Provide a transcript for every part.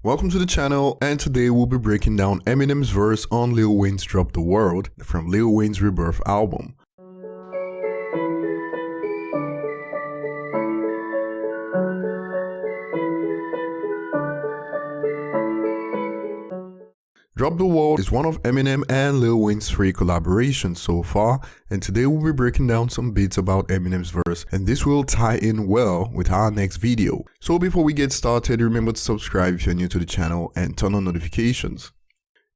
Welcome to the channel, and today we'll be breaking down Eminem's verse on Lil Wayne's Drop the World from Lil Wayne's Rebirth album. Drop the World is one of Eminem and Lil Wayne's 3 collaborations so far, and today we'll be breaking down some bits about Eminem's verse, and this will tie in well with our next video. So before we get started, remember to subscribe if you're new to the channel and turn on notifications.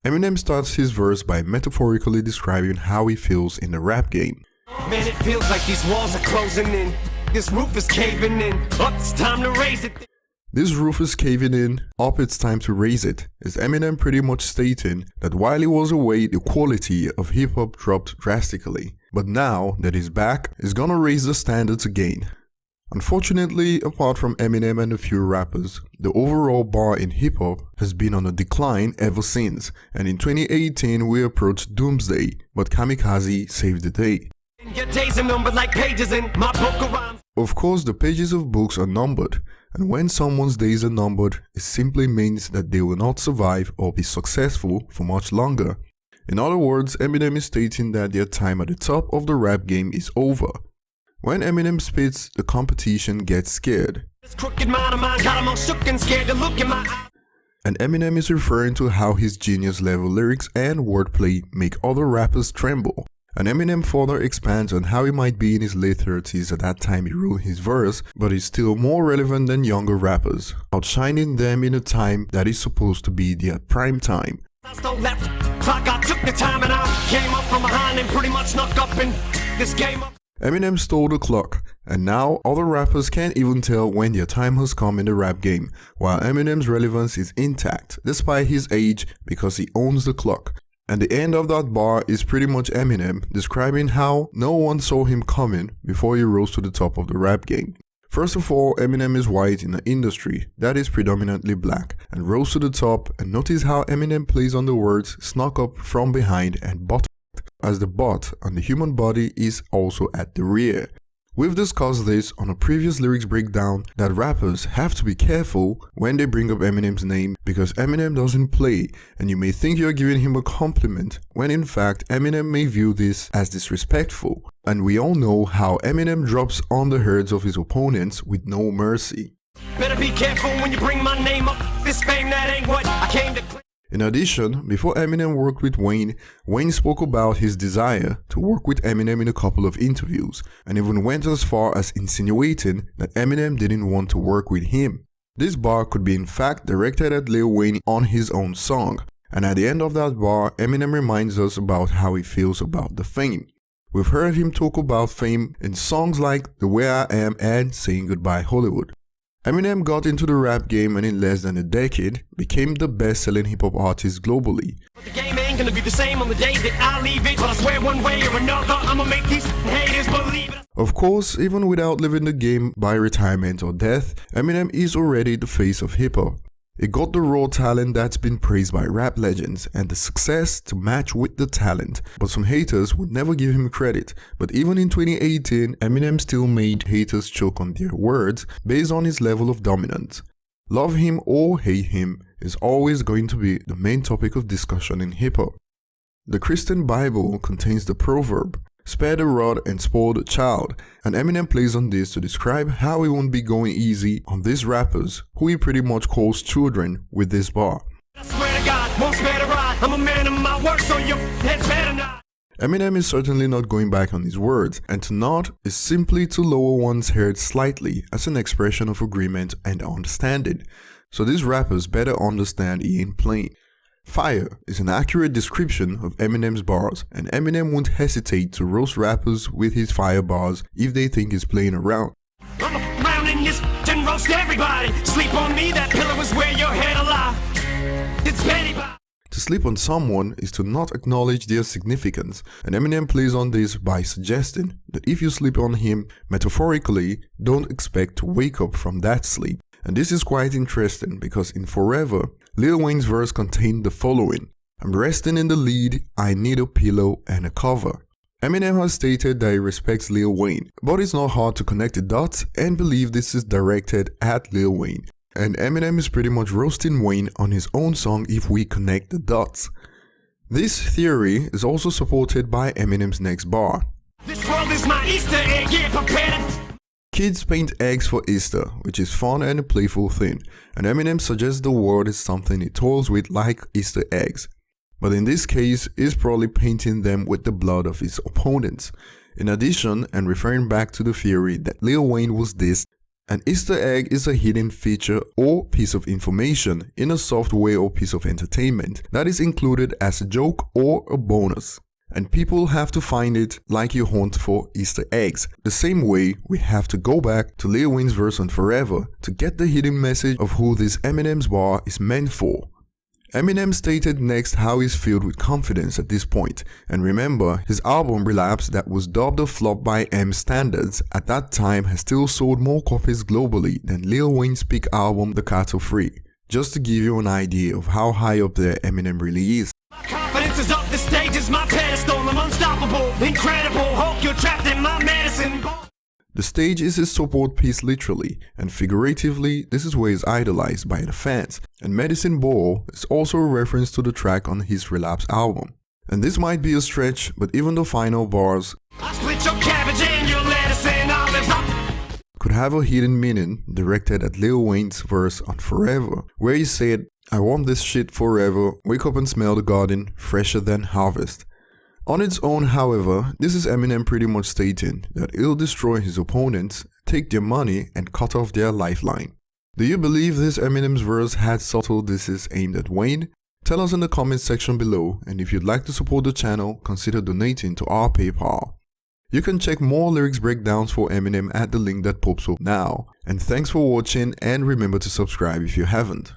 Eminem starts his verse by metaphorically describing how he feels in the rap game. Man, it feels like these walls are closing in. This roof is caving in. Up, it's time to raise it. This roof is caving in, up it's time to raise it, is Eminem pretty much stating that while he was away, the quality of hip-hop dropped drastically, but now that he's back, he's gonna raise the standards again. Unfortunately, apart from Eminem and a few rappers, the overall bar in hip-hop has been on a decline ever since, and in 2018 we approached doomsday, but Kamikaze saved the day. Your days are numbered like pages in my book of rhymes. Of course, the pages of books are numbered, and when someone's days are numbered, it simply means that they will not survive or be successful for much longer. In other words, Eminem is stating that their time at the top of the rap game is over. When Eminem spits, the competition gets scared. This crooked mind of mine got 'em all shook and scared to look in my eyes. And Eminem is referring to how his genius level lyrics and wordplay make other rappers tremble. And Eminem further expands on how he might be in his late 30s at that time he wrote his verse, but is still more relevant than younger rappers, outshining them in a time that is supposed to be their prime time. I stole left clock, I took the time and I came up from behind and pretty much snuck up in this game up. Eminem stole the clock, and now other rappers can't even tell when their time has come in the rap game, while Eminem's relevance is intact despite his age because he owns the clock. And the end of that bar is pretty much Eminem describing how no one saw him coming before he rose to the top of the rap game. First of all, Eminem is white in an industry that is predominantly black and rose to the top, and notice how Eminem plays on the words snuck up from behind and butt, as the butt on the human body is also at the rear. We've discussed this on a previous lyrics breakdown that rappers have to be careful when they bring up Eminem's name because Eminem doesn't play, and you may think you're giving him a compliment when in fact Eminem may view this as disrespectful. And we all know how Eminem drops on the heads of his opponents with no mercy. Better be careful when you bring my name up. This fame, that ain't what I came to claim. In addition, before Eminem worked with Wayne, Wayne spoke about his desire to work with Eminem in a couple of interviews, and even went as far as insinuating that Eminem didn't want to work with him. This bar could be in fact directed at Lil Wayne on his own song, and at the end of that bar, Eminem reminds us about how he feels about the fame. We've heard him talk about fame in songs like The Way I Am and Saying Goodbye Hollywood. Eminem got into the rap game and in less than a decade became the best-selling hip-hop artist globally. The game ain't gonna be the same on the day that I leave it, but I swear one way or another I'ma make these haters believe it. Of course, even without leaving the game by retirement or death, Eminem is already the face of hip-hop. He got the raw talent that's been praised by rap legends and the success to match with the talent, but some haters would never give him credit. But even in 2018, Eminem still made haters choke on their words based on his level of dominance. Love him or hate him is always going to be the main topic of discussion in hip-hop. The Christian Bible contains the proverb, "Spare the rod and spoil the child," and Eminem plays on this to describe how he won't be going easy on these rappers, who he pretty much calls children with this bar. I swear to God, won't spare the ride. I'm a man of my word, so your head's better not. Eminem is certainly not going back on his words, and to nod is simply to lower one's head slightly as an expression of agreement and understanding. So these rappers better understand he ain't playing. Fire is an accurate description of Eminem's bars, and Eminem won't hesitate to roast rappers with his fire bars if they think he's playing around. I'm around in this and roast everybody. Sleep on me, that pillow is where your head alive. It's Betty Bop. To sleep on someone is to not acknowledge their significance, and Eminem plays on this by suggesting that if you sleep on him, metaphorically, don't expect to wake up from that sleep. And this is quite interesting because in Forever, Lil Wayne's verse contained the following: "I'm resting in the lead, I need a pillow and a cover." Eminem has stated that he respects Lil Wayne, but it's not hard to connect the dots and believe this is directed at Lil Wayne. And Eminem is pretty much roasting Wayne on his own song If We Connect the Dots. This theory is also supported by Eminem's next bar. This world is my Easter egg, get prepared. Kids paint eggs for Easter, which is fun and a playful thing, and Eminem suggests the world is something it toys with like Easter eggs. But in this case, he's probably painting them with the blood of his opponents. In addition, and referring back to the theory that Lil Wayne was dissed, an Easter egg is a hidden feature or piece of information in a software or piece of entertainment that is included as a joke or a bonus. And people have to find it like you hunt for Easter eggs. The same way we have to go back to Lil Wayne's verse on Forever to get the hidden message of who this Eminem's bar is meant for. Eminem stated next how he's filled with confidence at this point, and remember, his album Relapse that was dubbed a flop by M standards at that time has still sold more copies globally than Lil Wayne's peak album The Cattle Free, just to give you an idea of how high up there Eminem really is. My confidence is up, the stage is my pedestal. I'm unstoppable, incredible, hope you're trapped in my medicine ball. The stage is his support piece literally, and figuratively, this is where he's idolized by the fans, and Medicine Ball is also a reference to the track on his Relapse album. And this might be a stretch, but even the final bars I split your cabbage and your lettuce and olives up. Could have a hidden meaning directed at Lil Wayne's verse on Forever, where he said, "I want this shit forever, wake up and smell the garden, fresher than harvest." On its own, however, this is Eminem pretty much stating that he'll destroy his opponents, take their money, and cut off their lifeline. Do you believe this Eminem's verse had subtle disses aimed at Wayne? Tell us in the comments section below, and if you'd like to support the channel, consider donating to our PayPal. You can check more lyrics breakdowns for Eminem at the link that pops up now. And thanks for watching, and remember to subscribe if you haven't.